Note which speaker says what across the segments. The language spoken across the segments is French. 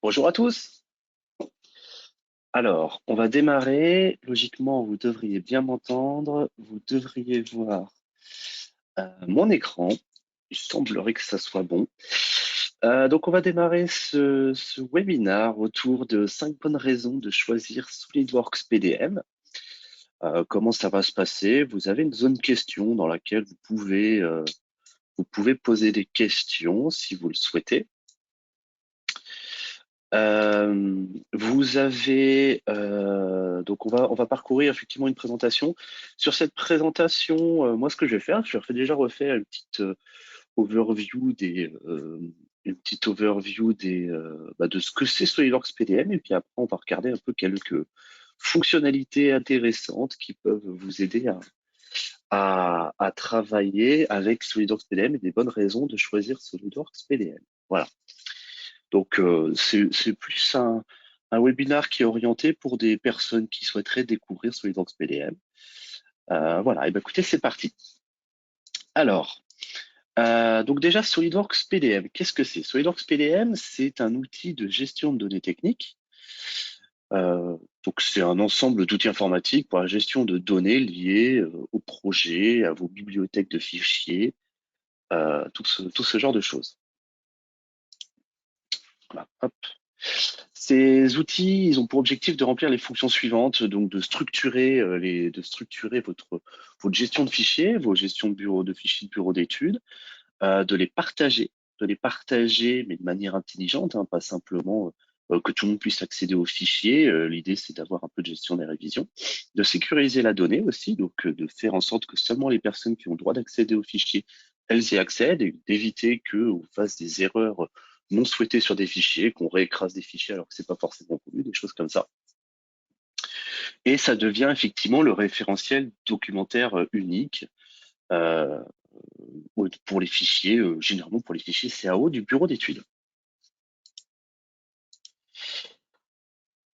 Speaker 1: Bonjour à tous. Alors, on va démarrer. Logiquement, vous devriez bien m'entendre. Vous devriez voir mon écran. Il semblerait que ça soit bon. Donc, on va démarrer ce webinaire autour de 5 bonnes raisons de choisir SolidWorks PDM. Comment ça va se passer? Vous avez une zone question dans laquelle vous pouvez poser des questions si vous le souhaitez. Vous avez donc on va parcourir effectivement une présentation. Sur cette présentation, moi ce que je vais faire, je vais déjà refaire overview des une petite overview de ce que c'est SolidWorks PDM et puis après on va regarder un peu quelques fonctionnalités intéressantes qui peuvent vous aider à travailler avec SolidWorks PDM et des bonnes raisons de choisir SolidWorks PDM. Voilà. Donc, c'est plus un webinar qui est orienté pour des personnes qui souhaiteraient découvrir SolidWorks PDM. Voilà, et ben écoutez, c'est parti. Alors, donc déjà, SolidWorks PDM, qu'est-ce que c'est? SolidWorks PDM, c'est un outil de gestion de données techniques. Donc, c'est un ensemble d'outils informatiques pour la gestion de données liées au projet, à vos bibliothèques de fichiers, tout ce genre de choses. Voilà, hop. Ces outils, ils ont pour objectif de remplir les fonctions suivantes, donc de structurer votre gestion de fichiers, vos gestions de fichiers de bureau d'études, de les partager, mais de manière intelligente, hein, pas simplement que tout le monde puisse accéder aux fichiers. L'idée, c'est d'avoir un peu de gestion des révisions, de sécuriser la donnée aussi, donc de faire en sorte que seulement les personnes qui ont le droit d'accéder aux fichiers, elles y accèdent, et d'éviter qu'on fasse des erreurs non souhaitées sur des fichiers, qu'on réécrase des fichiers alors que c'est pas forcément voulu, des choses comme ça. Et ça devient effectivement le référentiel documentaire unique euh, pour les fichiers, généralement pour les fichiers CAO du bureau d'études.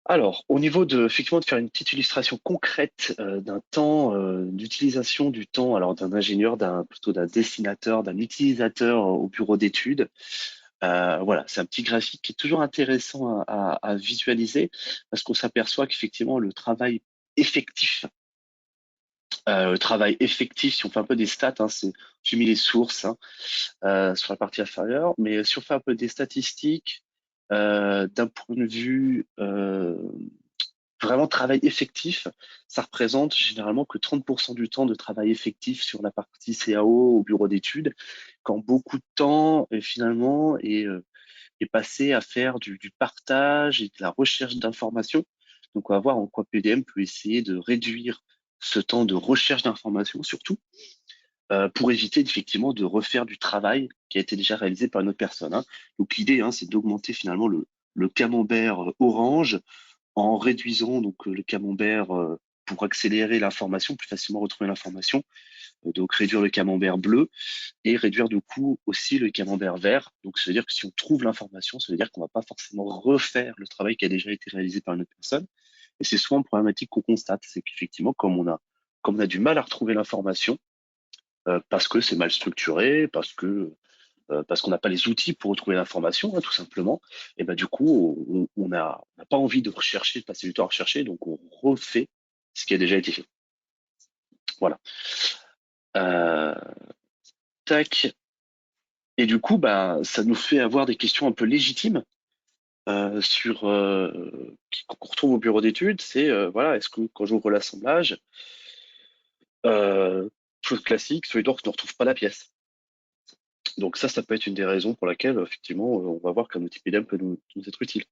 Speaker 1: Alors, au niveau effectivement, de faire une petite illustration concrète d'un temps, d'utilisation du temps, alors d'un ingénieur, plutôt d'un dessinateur, d'un utilisateur au bureau d'études. Voilà, c'est un petit graphique qui est toujours intéressant à visualiser parce qu'on s'aperçoit qu'effectivement, le travail effectif, si on fait un peu des stats, hein, j'ai mis les sources hein, sur la partie inférieure, mais si on fait un peu des statistiques, d'un point de vue vraiment travail effectif, ça représente généralement que 30% du temps de travail effectif sur la partie CAO au bureau d'études, quand beaucoup de temps finalement est passé à faire du partage et de la recherche d'informations. Donc on va voir en quoi PDM peut essayer de réduire ce temps de recherche d'informations surtout, pour éviter effectivement de refaire du travail qui a été déjà réalisé par une autre personne, hein. Donc l'idée, hein, c'est d'augmenter finalement le camembert orange en réduisant donc le camembert pour accélérer l'information, plus facilement retrouver l'information. Donc réduire le camembert bleu et réduire du coup aussi le camembert vert. Donc ça veut dire que si on trouve l'information, ça veut dire qu'on va pas forcément refaire le travail qui a déjà été réalisé par une autre personne. Et c'est souvent une problématique qu'on constate, c'est qu'effectivement, comme on a du mal à retrouver l'information, parce que c'est mal structuré, parce qu'on n'a pas les outils pour retrouver l'information, hein, tout simplement. Et ben du coup, on n'a pas envie de rechercher, de passer du temps à rechercher, donc on refait ce qui a déjà été fait. Voilà. Euh, tac. Et du coup, bah, ça nous fait avoir des questions un peu légitimes qu'on retrouve au bureau d'études. C'est voilà, est-ce que quand j'ouvre l'assemblage, euh, chose classique, SolidWorks ne retrouve pas la pièce. Donc ça peut être une des raisons pour laquelle, effectivement, on va voir qu'un outil PDM peut nous être utile.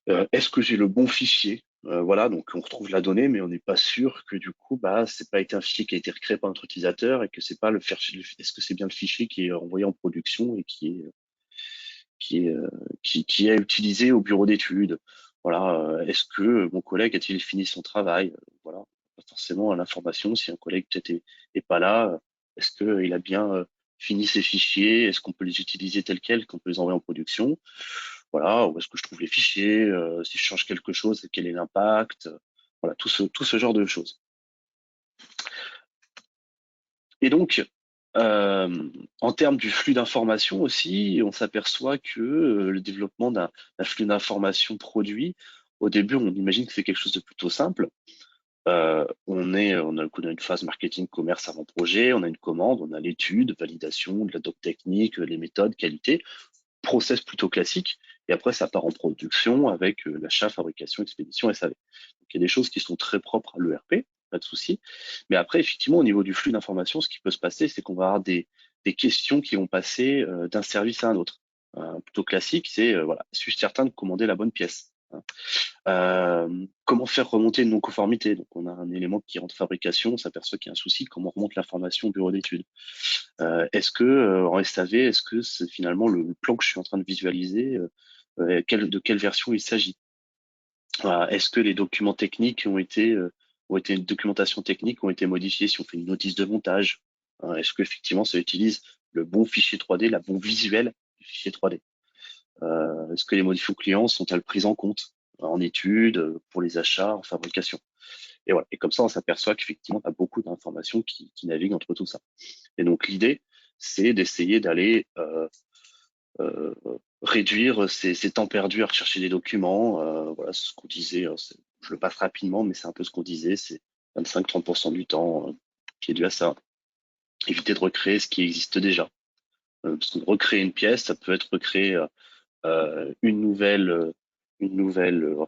Speaker 1: Est-ce que j'ai le bon fichier? Voilà, donc on retrouve la donnée, mais on n'est pas sûr que du coup, bah, c'est pas été un fichier qui a été recréé par notre utilisateur et que c'est pas est-ce que c'est bien le fichier qui est envoyé en production et qui est utilisé au bureau d'études? Voilà, est-ce que mon collègue a-t-il fini son travail? Voilà, pas forcément l'information. Si un collègue peut-être est pas là, est-ce qu'il a bien fini ses fichiers? Est-ce qu'on peut les utiliser tels quels, qu'on peut les envoyer en production? Voilà, où est-ce que je trouve les fichiers? Si je change quelque chose, quel est l'impact? Voilà, tout ce genre de choses. Et donc, En termes du flux d'informations aussi, on s'aperçoit que le développement d'un flux d'informations produit, au début, on imagine que c'est quelque chose de plutôt simple. On a une phase marketing, commerce avant projet, on a une commande, on a l'étude, validation, de la doc technique, les méthodes, qualité, process plutôt classique. Et après, ça part en production avec l'achat, fabrication, expédition, SAV. Donc, il y a des choses qui sont très propres à l'ERP, pas de souci. Mais après, effectivement, au niveau du flux d'informations, ce qui peut se passer, c'est qu'on va avoir des questions qui vont passer d'un service à un autre. Plutôt classique, c'est voilà, suis-je certain de commander la bonne pièce? Comment faire remonter une non-conformité? Donc, on a un élément qui rentre fabrication, on s'aperçoit qu'il y a un souci, comment remonte l'information au bureau d'études? Est-ce que en SAV, est-ce que c'est finalement le plan que je suis en train de visualiser, de quelle version il s'agit? Est-ce que les documents techniques une documentation technique ont été modifiés si on fait une notice de montage? Est-ce que effectivement ça utilise le bon fichier 3D, la bon visuel du fichier 3D? Est-ce que les modifications clients sont-elles prises en compte en études, pour les achats, en fabrication? Et voilà. Et comme ça, on s'aperçoit qu'effectivement, on a beaucoup d'informations qui naviguent entre tout ça. Et donc l'idée, c'est d'essayer d'aller euh, réduire ces temps perdus à rechercher des documents. Voilà, ce qu'on disait. Je le passe rapidement, mais c'est un peu ce qu'on disait. C'est 25-30% du temps qui est dû à ça. Éviter de recréer ce qui existe déjà. Parce que recréer une pièce, ça peut être recréer une nouvelle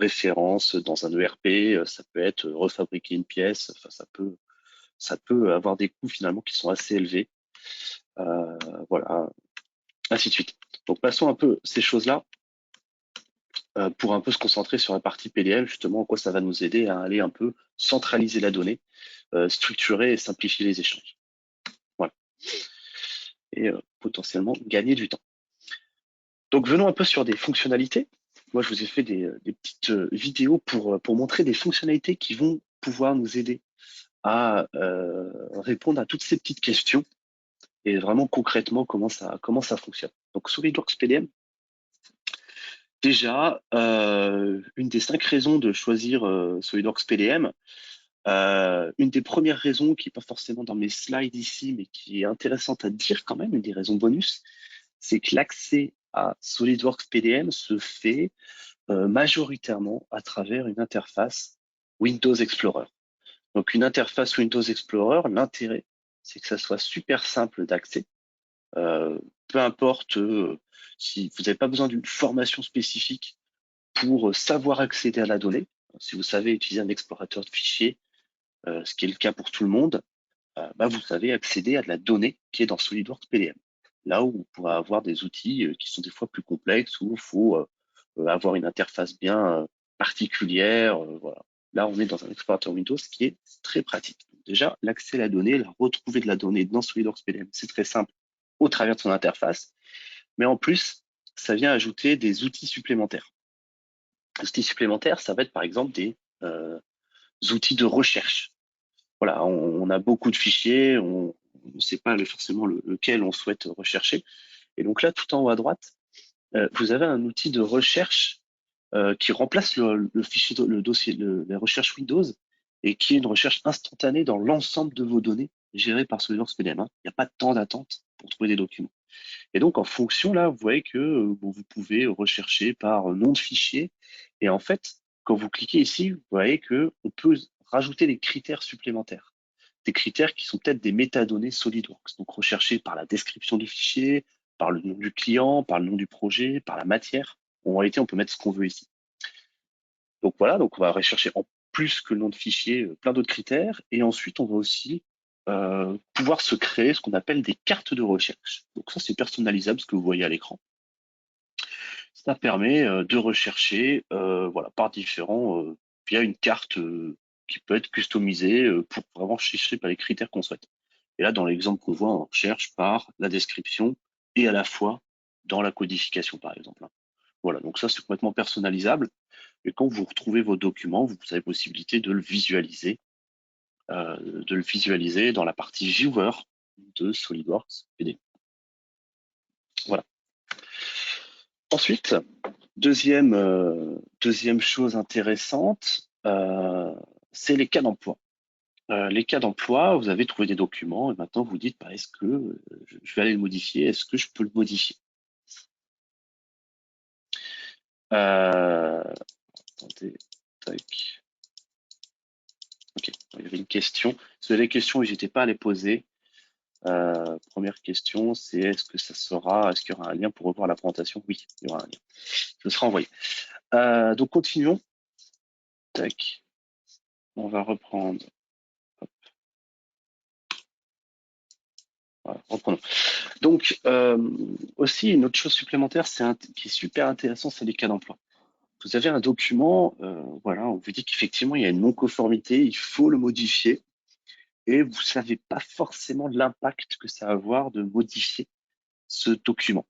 Speaker 1: référence dans un ERP. Ça peut être refabriquer une pièce. Enfin, ça peut avoir des coûts finalement qui sont assez élevés. Voilà, ainsi de suite. Donc passons un peu ces choses-là pour un peu se concentrer sur la partie PDM, justement, en quoi ça va nous aider à aller un peu centraliser la donnée, structurer et simplifier les échanges. Voilà. Et potentiellement gagner du temps. Donc venons un peu sur des fonctionnalités. Moi, je vous ai fait des petites vidéos pour montrer des fonctionnalités qui vont pouvoir nous aider à répondre à toutes ces petites questions et vraiment concrètement comment ça fonctionne. Donc SolidWorks PDM, déjà, une des 5 raisons de choisir SolidWorks PDM, une des premières raisons qui n'est pas forcément dans mes slides ici, mais qui est intéressante à dire quand même, une des raisons bonus, c'est que l'accès à SolidWorks PDM se fait majoritairement à travers une interface Windows Explorer. Donc une interface Windows Explorer, l'intérêt, c'est que ça soit super simple d'accès. Peu importe si vous n'avez pas besoin d'une formation spécifique pour savoir accéder à la donnée. Si vous savez utiliser un explorateur de fichiers, ce qui est le cas pour tout le monde, vous savez accéder à de la donnée qui est dans SolidWorks PDM. Là où vous pourrez avoir des outils qui sont des fois plus complexes, où il faut avoir une interface bien particulière. Voilà. Là, on est dans un explorateur Windows qui est très pratique. Donc, déjà, l'accès à la donnée, la retrouver de la donnée dans SolidWorks PDM, c'est très simple au travers de son interface. Mais en plus, ça vient ajouter des outils supplémentaires. Les outils supplémentaires, ça va être par exemple des outils de recherche. Voilà, on a beaucoup de fichiers, on ne sait pas forcément lequel on souhaite rechercher. Et donc là, tout en haut à droite, vous avez un outil de recherche qui remplace le fichier, le dossier, la recherche Windows et qui est une recherche instantanée dans l'ensemble de vos données gérées par SolidWorks PDM. Il n'y a pas de temps d'attente pour trouver des documents. Et donc, en fonction, là, vous voyez que vous pouvez rechercher par nom de fichier. Et en fait, quand vous cliquez ici, vous voyez que on peut rajouter des critères supplémentaires. Des critères qui sont peut-être des métadonnées SolidWorks. Donc, rechercher par la description du fichier, par le nom du client, par le nom du projet, par la matière. En réalité, on peut mettre ce qu'on veut ici. Donc voilà, donc on va rechercher en plus que le nom de fichier, plein d'autres critères. Et ensuite, on va aussi pouvoir se créer ce qu'on appelle des cartes de recherche. Donc ça, c'est personnalisable, ce que vous voyez à l'écran. Ça permet de rechercher voilà, par différents, via une carte qui peut être customisée pour vraiment chercher par les critères qu'on souhaite. Et là, dans l'exemple qu'on voit, on recherche par la description et à la fois dans la codification, par exemple. Voilà, donc ça, c'est complètement personnalisable. Et quand vous retrouvez vos documents, vous avez possibilité de le visualiser dans la partie Viewer de SolidWorks PD. Voilà. Ensuite, deuxième chose intéressante, c'est les cas d'emploi. les cas d'emploi, vous avez trouvé des documents et maintenant vous dites, bah, est-ce que je vais aller le modifier, est-ce que je peux le modifier? Attendez, tac. Ok, il y avait une question. C'est les questions, j'étais pas à les poser. Première question, c'est est-ce qu'il y aura un lien pour revoir la présentation? Oui, il y aura un lien. Ce sera envoyé. Donc continuons. Tac. On va reprendre. Hop, voilà, reprenons. Donc aussi une autre chose supplémentaire, qui est super intéressant, c'est les cas d'emploi. Vous avez un document, voilà, on vous dit qu'effectivement il y a une non-conformité, il faut le modifier, et vous savez pas forcément l'impact que ça va avoir de modifier ce document.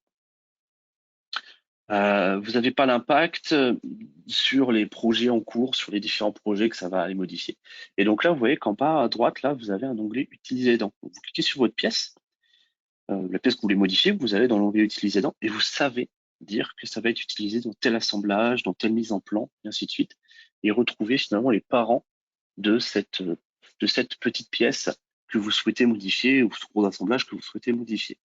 Speaker 1: Vous n'avez pas l'impact sur les projets en cours, sur les différents projets que ça va aller modifier. Et donc là, vous voyez qu'en bas à droite, là, vous avez un onglet Utiliser dans. Vous cliquez sur votre pièce, la pièce que vous voulez modifier, vous allez dans l'onglet Utiliser dans, et vous savez dire que ça va être utilisé dans tel assemblage, dans telle mise en plan, et ainsi de suite, et retrouver finalement les parents de cette petite pièce que vous souhaitez modifier, ou ce gros assemblage que vous souhaitez modifier.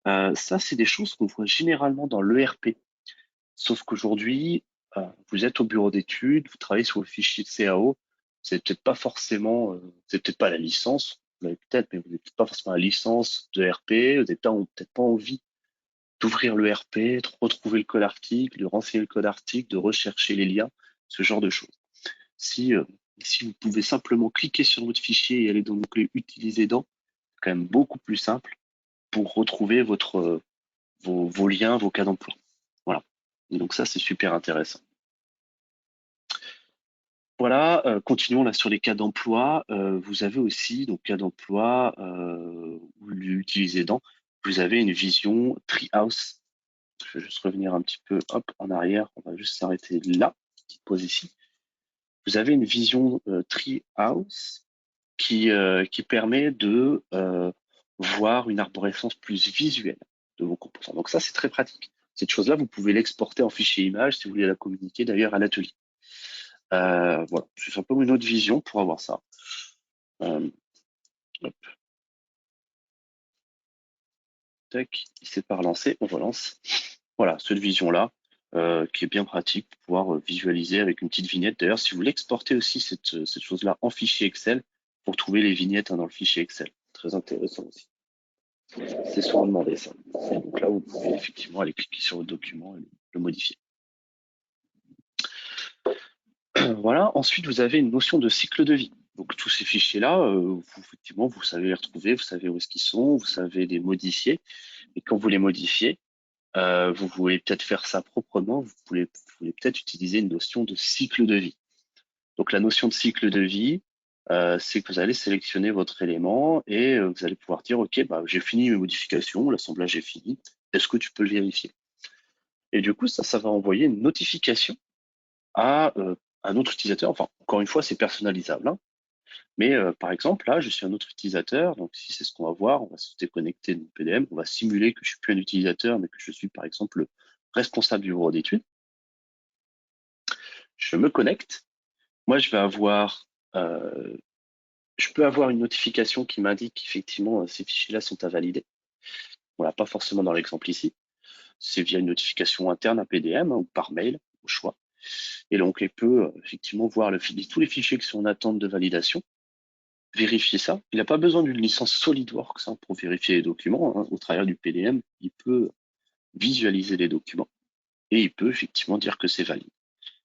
Speaker 1: Ça, c'est des choses qu'on voit généralement dans l'ERP. Sauf qu'aujourd'hui, vous êtes au bureau d'études, vous travaillez sur le fichier de CAO, c'est peut-être pas forcément, c'est peut-être pas la licence, vous l'avez peut-être, mais vous n'avez peut-être pas forcément la licence de RP, vous n'avez peut-être pas envie d'ouvrir le RP, de retrouver le code article, de renseigner le code article, de rechercher les liens, ce genre de choses. Si, si vous pouvez simplement cliquer sur votre fichier et aller dans l'onglet Utiliser dans, c'est quand même beaucoup plus simple pour retrouver vos liens, vos cas d'emploi. Voilà. Et donc ça, c'est super intéressant. Voilà, continuons là sur les cas d'emploi. Vous avez aussi, donc cas d'emploi, vous l'utilisez dans, vous avez une vision Treehouse. Je vais juste revenir un petit peu hop, en arrière, on va juste s'arrêter là, petite pause ici. Vous avez une vision Treehouse qui permet de voir une arborescence plus visuelle de vos composants. Donc ça, c'est très pratique. Cette chose-là, vous pouvez l'exporter en fichier image si vous voulez la communiquer d'ailleurs à l'atelier. Voilà, c'est simplement une autre vision pour avoir ça. Euh, hop, tac, il s'est pas relancé, on relance. Voilà, cette vision-là, qui est bien pratique pour pouvoir visualiser avec une petite vignette. D'ailleurs, si vous voulez exporter aussi cette chose-là en fichier Excel, pour trouver les vignettes dans le fichier Excel. Très intéressant aussi. C'est souvent demandé ça. Et donc là, vous pouvez effectivement aller cliquer sur votre document et le modifier. Voilà. Ensuite, vous avez une notion de cycle de vie. Donc tous ces fichiers-là, effectivement, vous savez les retrouver, vous savez où est-ce qu'ils sont, vous savez les modifier. Et quand vous les modifiez, vous pouvez peut-être faire ça proprement, vous voulez peut-être utiliser une notion de cycle de vie. Donc la notion de cycle de vie, c'est que vous allez sélectionner votre élément et vous allez pouvoir dire, OK, bah, j'ai fini mes modifications, l'assemblage est fini, est-ce que tu peux le vérifier? Et du coup, ça va envoyer une notification à un autre utilisateur. Enfin, encore une fois, c'est personnalisable, hein. Mais par exemple, là, je suis un autre utilisateur, donc si c'est ce qu'on va voir, on va se déconnecter de mon PDM, on va simuler que je suis plus un utilisateur, mais que je suis par exemple le responsable du bureau d'études. Je me connecte. Moi, je peux avoir une notification qui m'indique qu'effectivement ces fichiers-là sont à valider. On l'a pas forcément dans l'exemple ici. C'est via une notification interne à PDM ou par mail, au choix. Et donc, il peut effectivement voir tous les fichiers qui sont en attente de validation, vérifier ça. Il n'a pas besoin d'une licence SolidWorks pour vérifier les documents, hein. Au travers du PDM, il peut visualiser les documents et il peut effectivement dire que c'est valide.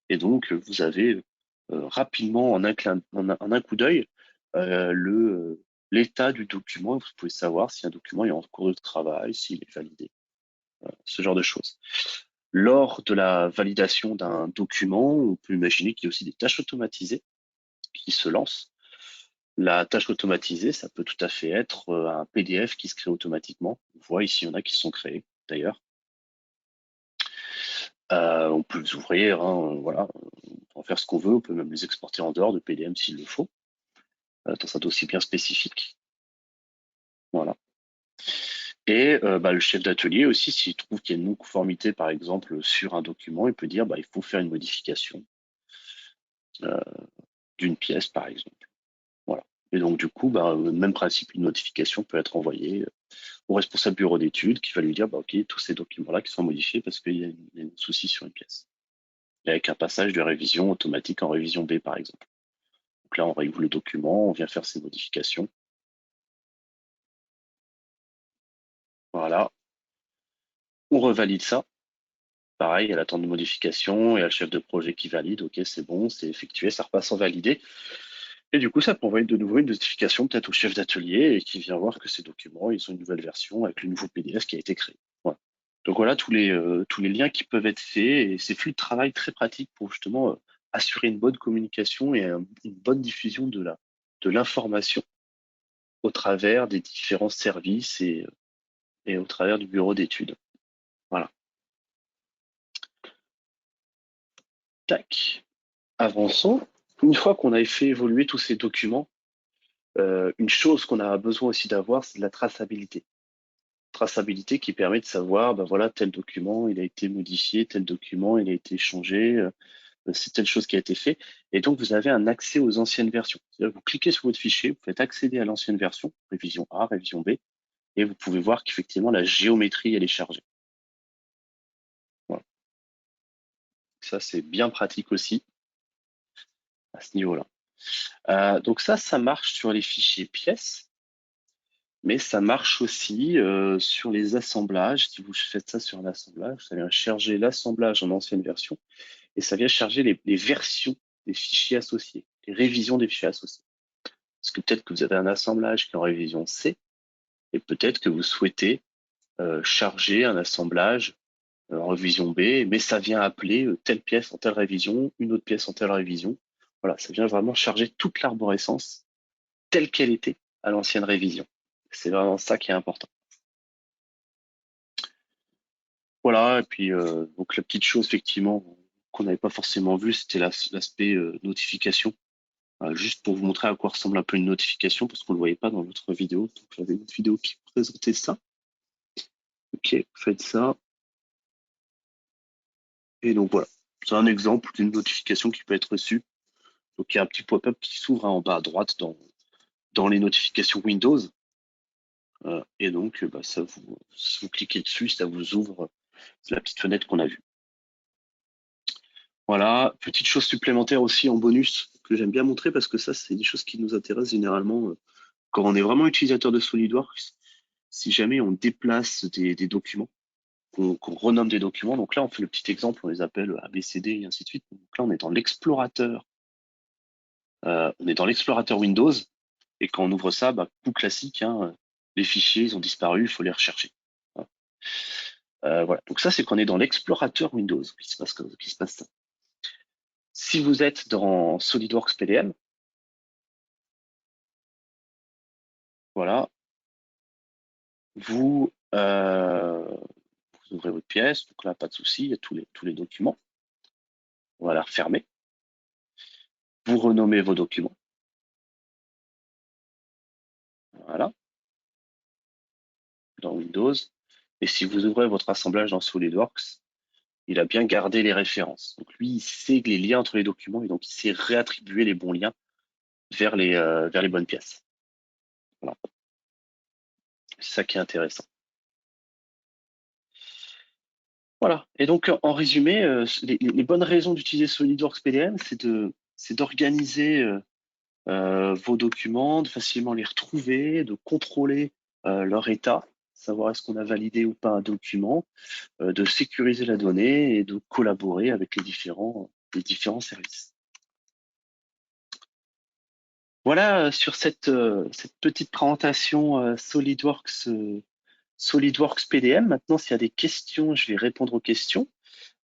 Speaker 1: Et donc, vous avez rapidement, en un coup d'œil, l'état du document. Vous pouvez savoir si un document est en cours de travail, s'il est validé, ce genre de choses. Lors de la validation d'un document, on peut imaginer qu'il y a aussi des tâches automatisées qui se lancent. La tâche automatisée, ça peut tout à fait être un PDF qui se crée automatiquement. On voit ici, il y en a qui sont créés d'ailleurs. On peut les ouvrir, hein, voilà, on peut en faire ce qu'on veut, on peut même les exporter en dehors de PDM s'il le faut, dans un dossier bien spécifique. Voilà. Et bah, le chef d'atelier aussi, s'il trouve qu'il y a une non-conformité, par exemple, sur un document, il peut dire bah, il faut faire une modification d'une pièce, par exemple. Voilà. Et donc, du coup, même principe, une notification peut être envoyée au responsable bureau d'études qui va lui dire, OK, tous ces documents-là qui sont modifiés parce qu'il y a un souci sur une pièce. Et avec un passage de révision automatique en révision B, par exemple. Donc là, on réouvre le document, on vient faire ces modifications. Voilà. On revalide ça. Pareil, elle attend de modification et il y a le chef de projet qui valide. OK, c'est bon, c'est effectué, ça repasse en validé. Et du coup, ça peut envoyer de nouveau une notification peut-être au chef d'atelier et qui vient voir que ces documents, ils ont une nouvelle version avec le nouveau PDF qui a été créé. Voilà. Donc voilà tous les liens qui peuvent être faits et ces flux de travail très pratiques pour justement assurer une bonne communication et une bonne diffusion de l'information au travers des différents services et au travers du bureau d'études. Voilà. Tac. Avançons. Une fois qu'on a fait évoluer tous ces documents, une chose qu'on a besoin aussi d'avoir, c'est de la traçabilité. Traçabilité qui permet de savoir, ben voilà, tel document, il a été modifié, tel document, il a été changé, c'est telle chose qui a été fait. Et donc, vous avez un accès aux anciennes versions. C'est-à-dire que vous cliquez sur votre fichier, vous faites accéder à l'ancienne version, révision A, révision B, et vous pouvez voir qu'effectivement, la géométrie, elle est chargée. Voilà. Ça, c'est bien pratique aussi à ce niveau-là. Donc ça marche sur les fichiers pièces, mais ça marche aussi sur les assemblages. Si vous faites ça sur un assemblage, ça vient charger l'assemblage en ancienne version et ça vient charger les versions des fichiers associés, les révisions des fichiers associés. Parce que peut-être que vous avez un assemblage qui est en révision C et peut-être que vous souhaitez charger un assemblage en révision B, mais ça vient appeler telle pièce en telle révision, une autre pièce en telle révision. Voilà, ça vient vraiment charger toute l'arborescence telle qu'elle était à l'ancienne révision. C'est vraiment ça qui est important. Voilà, et puis donc la petite chose effectivement qu'on n'avait pas forcément vu, c'était l'aspect notification. Juste pour vous montrer à quoi ressemble un peu une notification, parce qu'on ne le voyait pas dans l'autre vidéo. Donc j'avais une vidéo qui présentait ça. Ok, faites ça. Et donc voilà, c'est un exemple d'une notification qui peut être reçue. Donc il y a un petit pop-up qui s'ouvre en bas à droite dans les notifications Windows. Et donc ça si vous cliquez dessus, ça vous ouvre la petite fenêtre qu'on a vue. Voilà, petite chose supplémentaire aussi en bonus que j'aime bien montrer parce que ça, c'est des choses qui nous intéressent généralement quand on est vraiment utilisateur de SolidWorks. Si jamais on déplace des documents, qu'on renomme des documents, donc là on fait le petit exemple, on les appelle ABCD et ainsi de suite. Donc là on est dans l'explorateur, Windows et quand on ouvre ça, coup classique, hein, les fichiers ils ont disparu, il faut les rechercher. Voilà. Donc ça c'est qu'on est dans l'explorateur Windows qui se passe ça. Si vous êtes dans SolidWorks PDM, voilà, vous, vous ouvrez votre pièce, donc là, pas de souci, il y a tous les documents. On va la refermer. Vous renommez vos documents. Voilà, dans Windows. Et si vous ouvrez votre assemblage dans SolidWorks, il a bien gardé les références. Donc lui, il sait les liens entre les documents et donc il sait réattribuer les bons liens vers les bonnes pièces. Voilà. C'est ça qui est intéressant. Voilà. Et donc, en résumé, les bonnes raisons d'utiliser SolidWorks PDM, c'est d'organiser vos documents, de facilement les retrouver, de contrôler leur état, savoir est-ce qu'on a validé ou pas un document, de sécuriser la donnée et de collaborer avec les différents services. Voilà sur cette petite présentation SolidWorks PDM. Maintenant, s'il y a des questions, je vais répondre aux questions.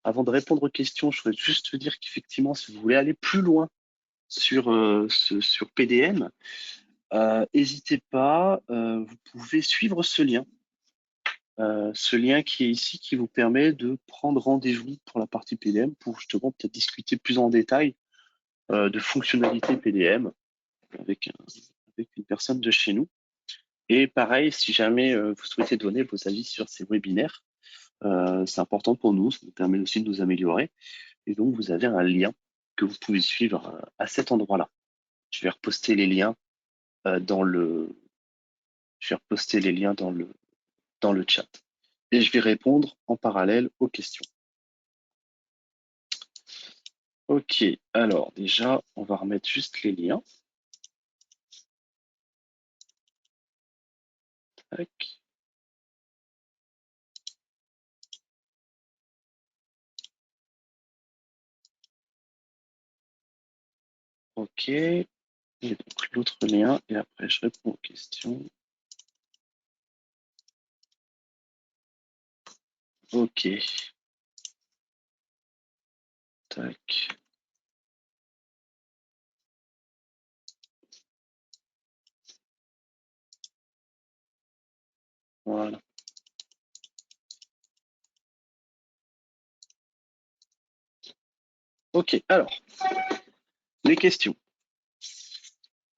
Speaker 1: Avant de répondre aux questions, je voudrais juste vous dire qu'effectivement, si vous voulez aller plus loin sur PDM, n'hésitez pas, vous pouvez suivre ce lien qui est ici, qui vous permet de prendre rendez-vous pour la partie PDM, pour justement peut-être discuter plus en détail de fonctionnalités PDM avec une personne de chez nous. Et pareil, si jamais vous souhaitez donner vos avis sur ces webinaires, c'est important pour nous, ça nous permet aussi de nous améliorer. Et donc, vous avez un lien que vous pouvez suivre à cet endroit-là. Je vais reposter les liens dans je vais reposter les liens dans le chat. Et je vais répondre en parallèle aux questions. Ok, alors déjà, on va remettre juste les liens. Tac. Ok, et donc l'autre lien, et après je réponds aux questions. Ok. Tac. Voilà. Ok, alors, les questions.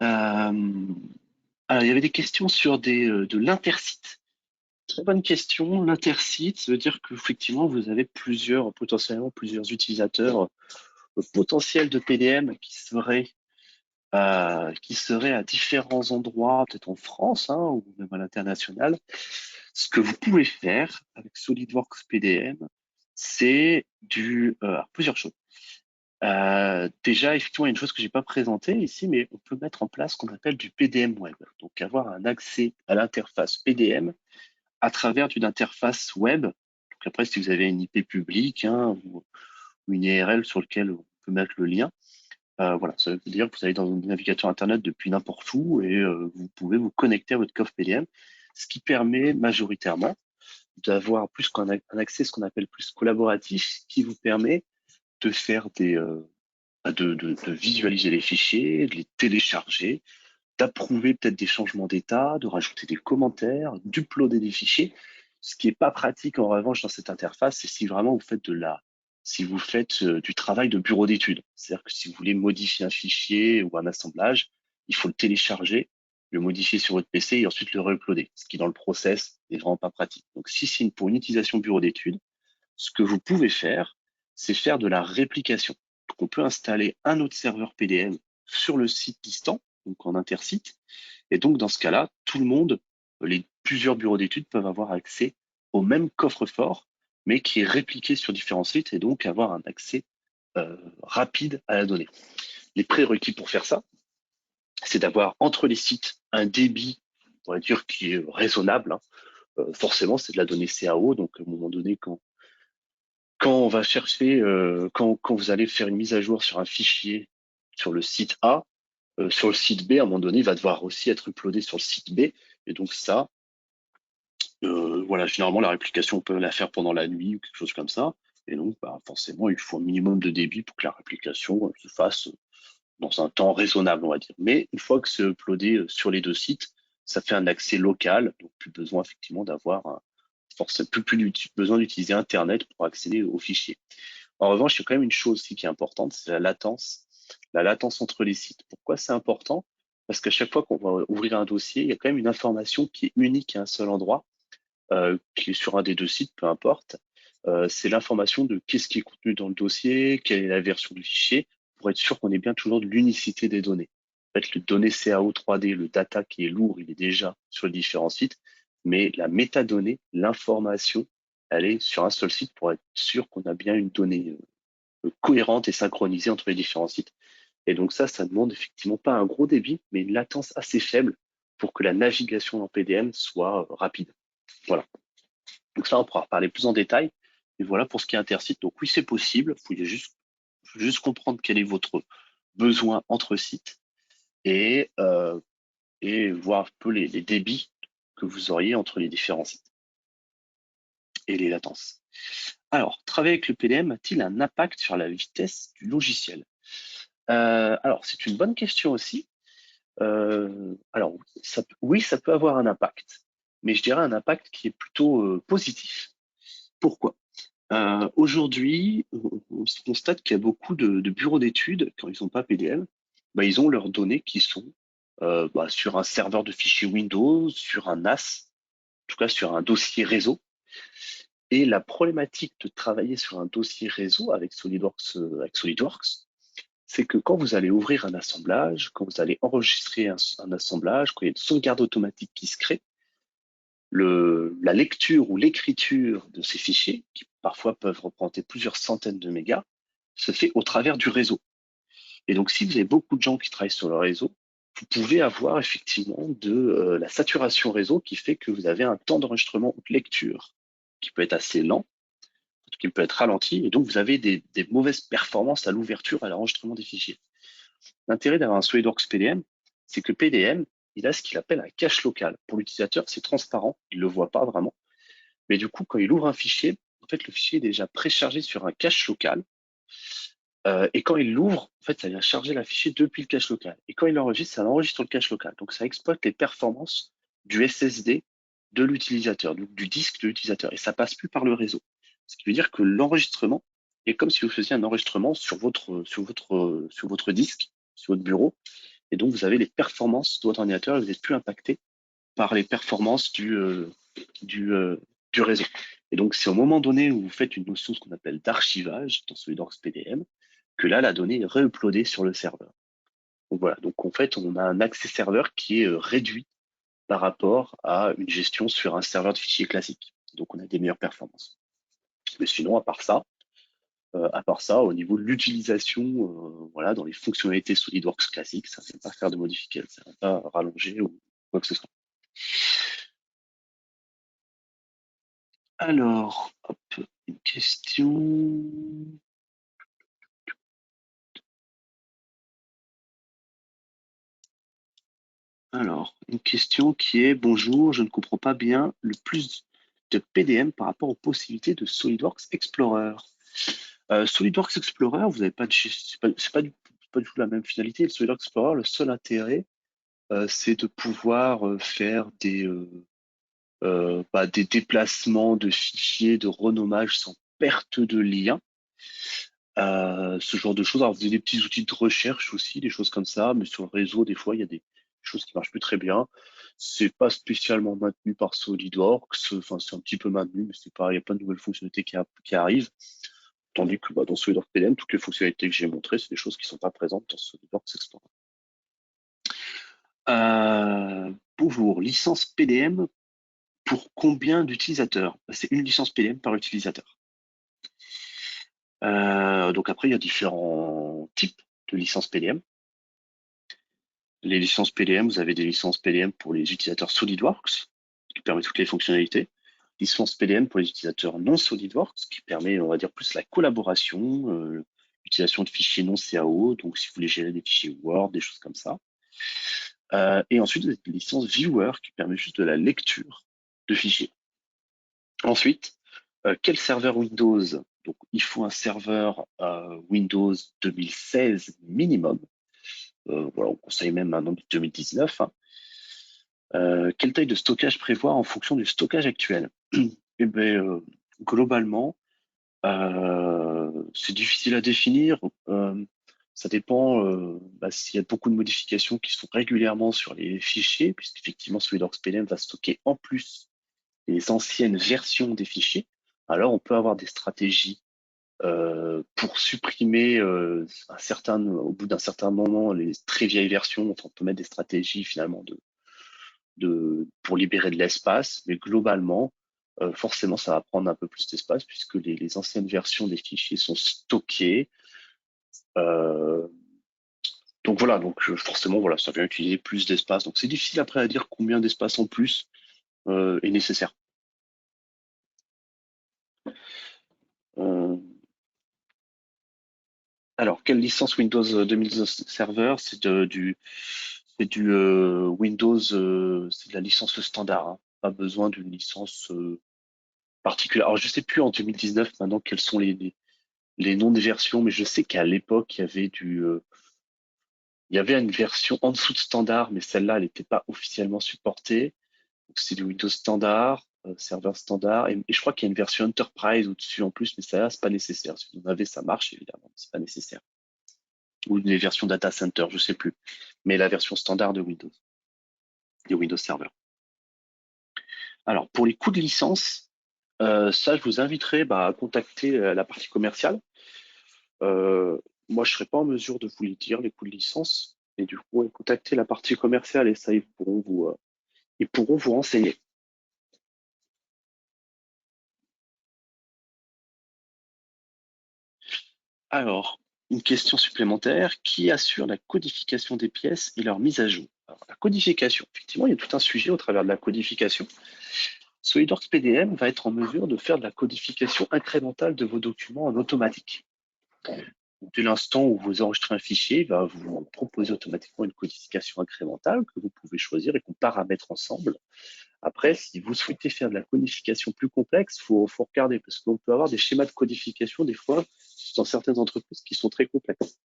Speaker 1: Alors, il y avait des questions sur de l'intersite. Très bonne question. L'intersite, ça veut dire qu'effectivement, vous avez potentiellement plusieurs utilisateurs potentiels de PDM qui seraient à différents endroits, peut-être en France, hein, ou même à l'international. Ce que vous pouvez faire avec SolidWorks PDM, c'est plusieurs choses. Déjà, effectivement, il y a une chose que j'ai pas présentée ici, mais on peut mettre en place ce qu'on appelle du PDM Web. Donc, avoir un accès à l'interface PDM à travers une interface web. Donc, après, si vous avez une IP publique, hein, ou une URL sur laquelle on peut mettre le lien, voilà, ça veut dire que vous allez dans un navigateur Internet depuis n'importe où et vous pouvez vous connecter à votre coffre PDM, ce qui permet majoritairement d'avoir plus un accès, ce qu'on appelle plus collaboratif, qui vous permet de faire de visualiser les fichiers, de les télécharger, d'approuver peut-être des changements d'état, de rajouter des commentaires, d'uploader des fichiers. Ce qui n'est pas pratique en revanche dans cette interface, c'est si vraiment vous faites si vous faites du travail de bureau d'études. C'est-à-dire que si vous voulez modifier un fichier ou un assemblage, il faut le télécharger, le modifier sur votre PC et ensuite le re-uploader, ce qui dans le process n'est vraiment pas pratique. Donc si c'est pour une utilisation bureau d'études, ce que vous pouvez faire, c'est faire de la réplication. Donc, on peut installer un autre serveur PDM sur le site distant, donc en intersite. Et donc, dans ce cas-là, tout le monde, plusieurs bureaux d'études peuvent avoir accès au même coffre-fort, mais qui est répliqué sur différents sites et donc avoir un accès rapide à la donnée. Les prérequis pour faire ça, c'est d'avoir entre les sites un débit, on va dire, qui est raisonnable, hein. Forcément, c'est de la donnée CAO, donc à un moment donné, quand on va chercher, quand vous allez faire une mise à jour sur un fichier sur le site A, sur le site B, à un moment donné, il va devoir aussi être uploadé sur le site B. Et donc ça, voilà, généralement la réplication, on peut la faire pendant la nuit ou quelque chose comme ça. Et donc, bah, forcément, il faut un minimum de débit pour que la réplication se fasse dans un temps raisonnable, on va dire. Mais une fois que c'est uploadé sur les deux sites, ça fait un accès local, donc plus besoin effectivement forcément plus besoin d'utiliser Internet pour accéder aux fichiers. En revanche, il y a quand même une chose aussi qui est importante, c'est la latence entre les sites. Pourquoi c'est important? Parce qu'à chaque fois qu'on va ouvrir un dossier, il y a quand même une information qui est unique à un seul endroit, qui est sur un des deux sites, peu importe. C'est l'information de qu'est-ce qui est contenu dans le dossier, quelle est la version du fichier, pour être sûr qu'on ait bien toujours de l'unicité des données. En fait, le données CAO 3D, le data qui est lourd, il est déjà sur les différents sites, mais la métadonnée, l'information, elle est sur un seul site pour être sûr qu'on a bien une donnée cohérente et synchronisée entre les différents sites. Et donc ça demande effectivement pas un gros débit, mais une latence assez faible pour que la navigation en PDM soit rapide. Voilà. Donc ça, on pourra parler plus en détail. Et voilà pour ce qui est intersite. Donc oui, c'est possible. Vous pouvez juste comprendre quel est votre besoin entre sites et, euh, et voir un peu les débits que vous auriez entre les différents sites et les latences. Alors, travailler avec le PDM a-t-il un impact sur la vitesse du logiciel? Alors, c'est une bonne question aussi. Alors, oui, ça peut avoir un impact, mais je dirais un impact qui est plutôt positif. Pourquoi? Aujourd'hui, on se constate qu'il y a beaucoup de bureaux d'études, quand ils n'ont pas PDM, bah, ils ont leurs données qui sont sur un serveur de fichiers Windows, sur un NAS, en tout cas sur un dossier réseau. Et la problématique de travailler sur un dossier réseau avec SolidWorks, c'est que quand vous allez ouvrir un assemblage, quand vous allez enregistrer un assemblage, quand il y a une sauvegarde automatique qui se crée, la lecture ou l'écriture de ces fichiers, qui parfois peuvent représenter plusieurs centaines de mégas, se fait au travers du réseau. Et donc, si vous avez beaucoup de gens qui travaillent sur le réseau, vous pouvez avoir effectivement de la saturation réseau qui fait que vous avez un temps d'enregistrement ou de lecture qui peut être assez lent, qui peut être ralenti, et donc vous avez des mauvaises performances à l'ouverture et à l'enregistrement des fichiers. L'intérêt d'avoir un SolidWorks PDM, c'est que PDM, il a ce qu'il appelle un cache local. Pour l'utilisateur, c'est transparent, il ne le voit pas vraiment. Mais du coup, quand il ouvre un fichier, en fait, le fichier est déjà préchargé sur un cache local. Et quand il l'ouvre, en fait, ça vient charger la fichier depuis le cache local. Et quand il l'enregistre, ça l'enregistre sur le cache local. Donc, ça exploite les performances du SSD de l'utilisateur, du disque de l'utilisateur. Et ça passe plus par le réseau. Ce qui veut dire que l'enregistrement est comme si vous faisiez un enregistrement sur votre disque, sur votre bureau. Et donc, vous avez les performances de votre ordinateur et vous n'êtes plus impacté par les performances du, euh, du réseau. Et donc, c'est au moment donné où vous faites une notion, ce qu'on appelle d'archivage dans SolidWorks PDM, que là, la donnée est re-uploadée sur le serveur. Donc voilà, donc en fait, on a un accès serveur qui est réduit par rapport à une gestion sur un serveur de fichiers classique. Donc on a des meilleures performances. Mais sinon, à part ça, au niveau de l'utilisation, voilà, dans les fonctionnalités SolidWorks classiques, ça ne va pas faire de modification, ça ne va pas rallonger ou quoi que ce soit. Alors, hop, une question. Alors, une question qui est: bonjour, je ne comprends pas bien le plus de PDM par rapport aux possibilités de SolidWorks Explorer. SolidWorks Explorer, vous n'avez pas de, c'est pas du tout la même finalité. Le SolidWorks Explorer, le seul intérêt, c'est de pouvoir faire des déplacements de fichiers, de renommage sans perte de lien. Ce genre de choses. Alors, vous avez des petits outils de recherche aussi, des choses comme ça, mais sur le réseau, des fois, il y a des choses qui marchent plus très bien. C'est pas spécialement maintenu par SolidWorks, enfin, c'est un petit peu maintenu, mais c'est pas, il y a plein de nouvelles fonctionnalités qui arrivent. Tandis que dans SolidWorks PDM, toutes les fonctionnalités que j'ai montrées, c'est des choses qui ne sont pas présentes dans SolidWorks Explorer. Bonjour, licence PDM pour combien d'utilisateurs? C'est une licence PDM par utilisateur. Donc après, il y a différents types de licences PDM. Les licences PDM, vous avez des licences PDM pour les utilisateurs SolidWorks, qui permet toutes les fonctionnalités. Licence PDM pour les utilisateurs non SolidWorks, qui permet, on va dire, plus la collaboration, l'utilisation de fichiers non CAO, donc si vous voulez gérer des fichiers Word, des choses comme ça. Et ensuite, vous avez une licence Viewer, qui permet juste de la lecture de fichiers. Ensuite, quel serveur Windows? Donc, il faut un serveur Windows 2016 minimum. Voilà, on conseille même maintenant de 2019. Hein. Quelle taille de stockage prévoir en fonction du stockage actuel? Eh ben, globalement, c'est difficile à définir. Ça dépend s'il y a beaucoup de modifications qui se font régulièrement sur les fichiers, puisqu'effectivement, SolidWorks PDM va stocker en plus les anciennes versions des fichiers. Alors, on peut avoir des stratégies pour supprimer au bout d'un certain moment les très vieilles versions. Enfin, on peut mettre des stratégies finalement pour libérer de l'espace, mais globalement, forcément, ça va prendre un peu plus d'espace puisque les anciennes versions des fichiers sont stockées. Euh, donc voilà, donc forcément, voilà, ça vient utiliser plus d'espace. Donc c'est difficile après à dire combien d'espace en plus est nécessaire. Euh, alors, quelle licence Windows 2019 Server? C'est du Windows, c'est de la licence standard. Hein. Pas besoin d'une licence particulière. Alors, je sais plus en 2019 maintenant quels sont les noms des versions, mais je sais qu'à l'époque, il y avait une version en dessous de standard, mais celle-là, elle n'était pas officiellement supportée. Donc, c'est du Windows standard, serveur standard, et je crois qu'il y a une version Enterprise au-dessus en plus, mais ça, c'est pas nécessaire. Si vous en avez, ça marche, évidemment, mais c'est pas nécessaire. Ou les versions Data Center, je sais plus. Mais la version standard de Windows Server. Alors, pour les coûts de licence, ça, je vous inviterai à contacter la partie commerciale. moi, je serais pas en mesure de vous les dire, les coûts de licence. Et du coup, ouais, contactez la partie commerciale et ça, ils pourront vous renseigner. Alors, une question supplémentaire, qui assure la codification des pièces et leur mise à jour? Alors, la codification, effectivement, il y a tout un sujet au travers de la codification. SolidWorks PDM va être en mesure de faire de la codification incrémentale de vos documents en automatique. Dès l'instant où vous enregistrez un fichier, il va vous proposer automatiquement une codification incrémentale que vous pouvez choisir et qu'on paramètre ensemble. Après, si vous souhaitez faire de la codification plus complexe, faut regarder parce qu'on peut avoir des schémas de codification des fois dans certaines entreprises qui sont très complexes,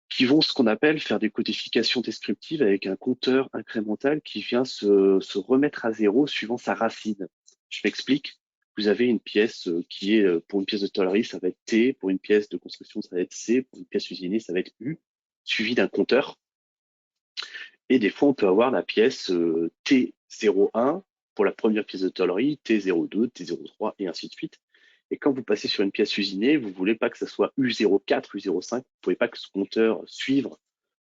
Speaker 1: qui vont ce qu'on appelle faire des codifications descriptives avec un compteur incrémental qui vient se remettre à zéro suivant sa racine. Je m'explique. Vous avez une pièce qui est, pour une pièce de tôlerie, ça va être T, pour une pièce de construction, ça va être C, pour une pièce usinée, ça va être U, suivi d'un compteur. Et des fois, on peut avoir la pièce T01 pour la première pièce de tôlerie, T02, T03 et ainsi de suite. Et quand vous passez sur une pièce usinée, vous voulez pas que ça soit U04, U05, vous pouvez pas que ce compteur suive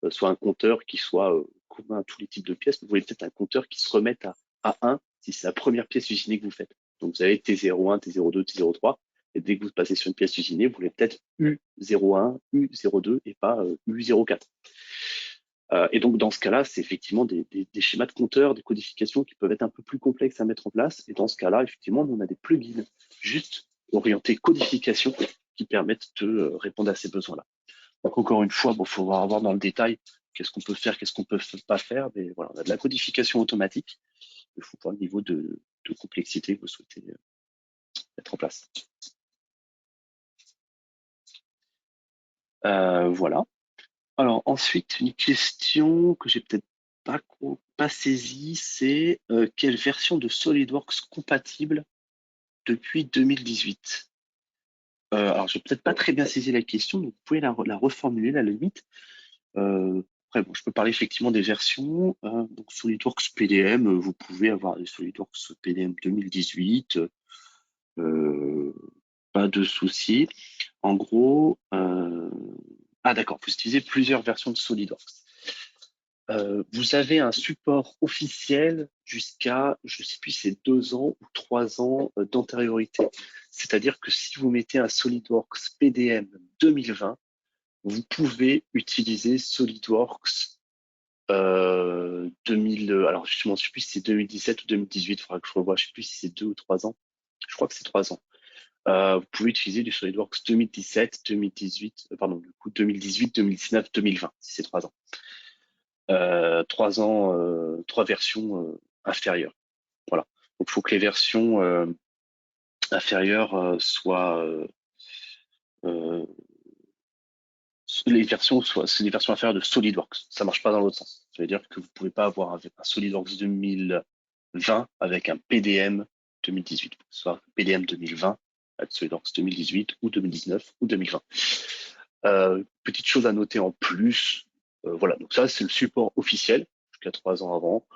Speaker 1: soit un compteur qui soit commun à tous les types de pièces. Vous voulez peut-être un compteur qui se remette à 1 si c'est la première pièce usinée que vous faites. Donc vous avez T01, T02, T03. Et dès que vous passez sur une pièce usinée, vous voulez peut-être U01, U02 et pas U04. Et donc, dans ce cas-là, c'est effectivement des schémas de compteurs, des codifications qui peuvent être un peu plus complexes à mettre en place. Et dans ce cas-là, effectivement, on a des plugins juste orientés codification qui permettent de répondre à ces besoins-là. Donc, encore une fois, bon, faut voir dans le détail qu'est-ce qu'on peut faire, qu'est-ce qu'on peut pas faire. Mais voilà, on a de la codification automatique. Il faut voir le niveau de complexité que vous souhaitez mettre en place. Voilà. Alors ensuite, une question que j'ai peut-être pas saisie, c'est quelle version de SolidWorks compatible depuis 2018? Alors j'ai peut-être pas très bien saisi la question, donc vous pouvez la reformuler la limite. Après, bon, je peux parler effectivement des versions. Donc SolidWorks PDM, vous pouvez avoir des SolidWorks PDM 2018, pas de souci. En gros, ah d'accord, vous utilisez plusieurs versions de SolidWorks. Vous avez un support officiel jusqu'à, je ne sais plus, c'est 2 ans ou 3 ans d'antériorité. C'est-à-dire que si vous mettez un SolidWorks PDM 2020, vous pouvez utiliser SolidWorks 2000. Alors je ne sais plus si c'est 2017 ou 2018. Il faudra que je revoie. Je ne sais plus si c'est 2 ou 3 ans. Je crois que c'est 3 ans. Vous pouvez utiliser du SolidWorks 2017, 2018, pardon, du coup 2018, 2019, 2020, si c'est 3 ans. 3 ans, 3 versions inférieures. Voilà. Donc, il faut que les versions inférieures soient euh, c'est les versions inférieures de SolidWorks. Ça marche pas dans l'autre sens. Ça veut dire que vous pouvez pas avoir un SolidWorks 2020 avec un PDM 2018. Soit PDM 2020 avec SolidWorks 2018 ou 2019 ou 2020. Petite chose à noter en plus. Voilà. Donc ça, c'est le support officiel jusqu'à 3 ans avant.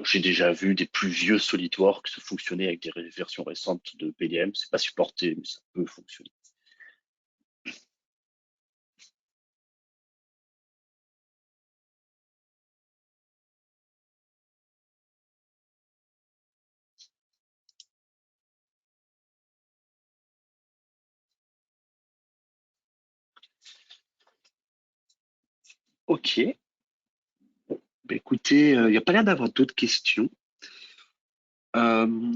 Speaker 1: J'ai déjà vu des plus vieux SolidWorks fonctionner avec des versions récentes de PDM. C'est pas supporté, mais ça peut fonctionner. Ok. Bah, écoutez, il n'y a pas l'air d'avoir d'autres questions. Euh,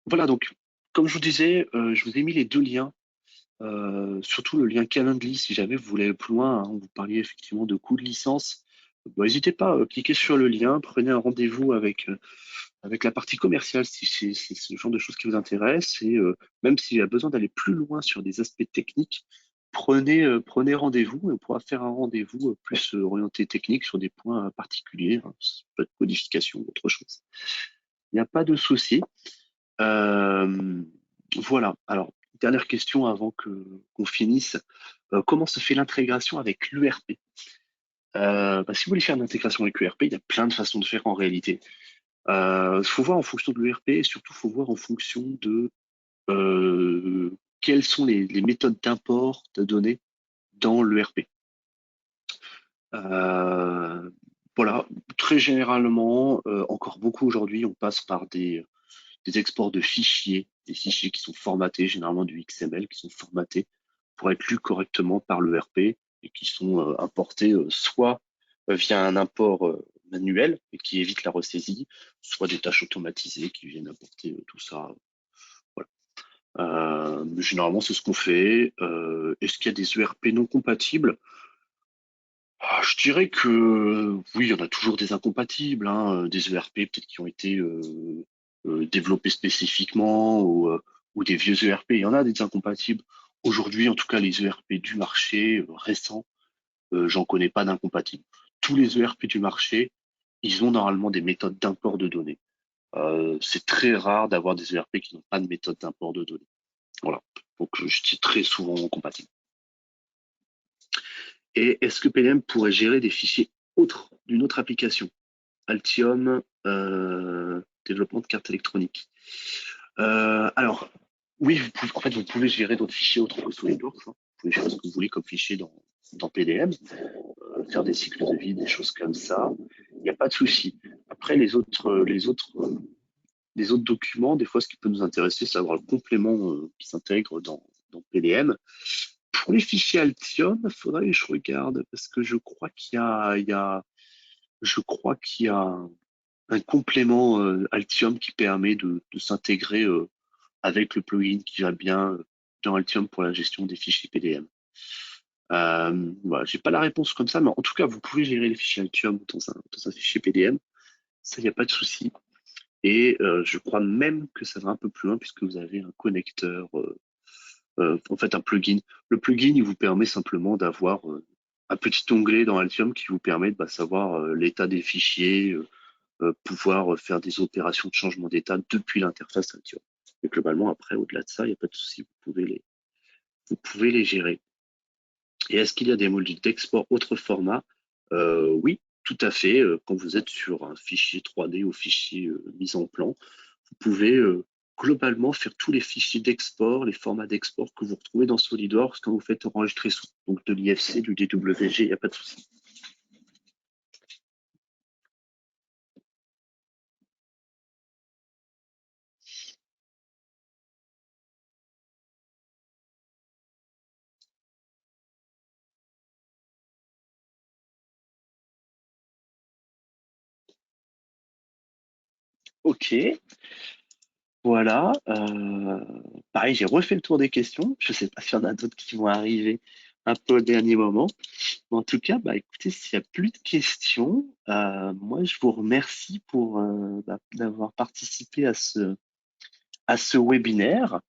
Speaker 1: voilà, donc, comme je vous disais, je vous ai mis les 2 liens, surtout le lien Calendly, si jamais vous voulez aller plus loin, hein, vous parliez effectivement de coûts de licence. Bon, n'hésitez pas, cliquez sur le lien, prenez un rendez-vous avec la partie commerciale si c'est ce genre de choses qui vous intéresse. Et même s'il y a besoin d'aller plus loin sur des aspects techniques, prenez rendez-vous et on pourra faire un rendez-vous plus orienté technique sur des points particuliers, hein, ça peut être codification ou autre chose. Il n'y a pas de souci. Euh, voilà. Alors, dernière question avant qu'on finisse. Comment se fait l'intégration avec l'URP? Si vous voulez faire une intégration avec l'URP, il y a plein de façons de faire en réalité. Faut voir en fonction de l'URP et surtout faut voir en fonction de quelles sont les méthodes d'import de données dans l'ERP. Euh, voilà, très généralement, encore beaucoup aujourd'hui, on passe par des exports de fichiers, des fichiers qui sont formatés, généralement du XML, qui sont formatés pour être lus correctement par l'ERP et qui sont importés soit via un import manuel et qui évite la ressaisie, soit des tâches automatisées qui viennent apporter tout ça. Voilà. Généralement, c'est ce qu'on fait. Est-ce qu'il y a des ERP non compatibles? Je dirais que oui, il y en a toujours des incompatibles, hein, des ERP peut-être qui ont été développés spécifiquement ou des vieux ERP. Il y en a des incompatibles. Aujourd'hui, en tout cas, les ERP du marché récents, j'en connais pas d'incompatibles. Tous les ERP du marché, ils ont normalement des méthodes d'import de données. C'est très rare d'avoir des ERP qui n'ont pas de méthode d'import de données. Voilà. Donc, je dis très souvent compatible. Et est-ce que PDM pourrait gérer des fichiers autres d'une autre application? Altium, développement de cartes électroniques. Alors, oui, en fait, vous pouvez gérer d'autres fichiers autres que SolidWorks, hein. Vous pouvez gérer ce que vous voulez comme fichier dans PDM, faire des cycles de vie, des choses comme ça. Il n'y a pas de souci. Après, les autres documents, des fois, ce qui peut nous intéresser, c'est avoir le complément qui s'intègre dans PDM. Pour les fichiers Altium, il faudrait que je regarde parce que je crois qu'il y a un complément Altium qui permet de s'intégrer avec le plugin qui va bien dans Altium pour la gestion des fichiers PDM. Voilà, j'ai pas la réponse comme ça, mais en tout cas, vous pouvez gérer les fichiers Altium dans un fichier PDM. Ça, il n'y a pas de souci. Et je crois même que ça va un peu plus loin puisque vous avez un connecteur, en fait un plugin. Le plugin, il vous permet simplement d'avoir un petit onglet dans Altium qui vous permet de savoir l'état des fichiers, pouvoir faire des opérations de changement d'état depuis l'interface Altium. Et globalement, après, au-delà de ça, il n'y a pas de souci, vous pouvez les gérer. Et est-ce qu'il y a des modules d'export autre format? Oui, tout à fait. Quand vous êtes sur un fichier 3D ou fichier mis en plan, vous pouvez globalement faire tous les fichiers d'export, les formats d'export que vous retrouvez dans SolidWorks quand vous faites enregistrer sous. Donc de l'IFC, du DWG, il n'y a pas de souci. Ok, voilà. Pareil, j'ai refait le tour des questions. Je ne sais pas s'il y en a d'autres qui vont arriver un peu au dernier moment. En tout cas, écoutez, s'il n'y a plus de questions, moi je vous remercie pour d'avoir participé à ce webinaire.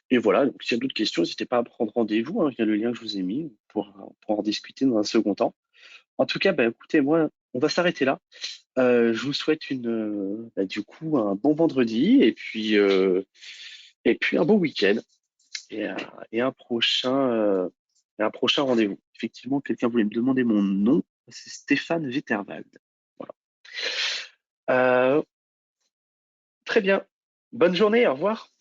Speaker 1: Et voilà, donc, s'il y a d'autres questions, n'hésitez pas à prendre rendez-vous, hein, il y a le lien que je vous ai mis pour en discuter dans un second temps. En tout cas, écoutez, moi, on va s'arrêter là. Je vous souhaite du coup un bon vendredi et puis un bon week-end et, euh, et un prochain rendez-vous. Effectivement, quelqu'un voulait me demander mon nom, c'est Stéphane Witterwald. Voilà. Euh, Très bien. Bonne journée, au revoir.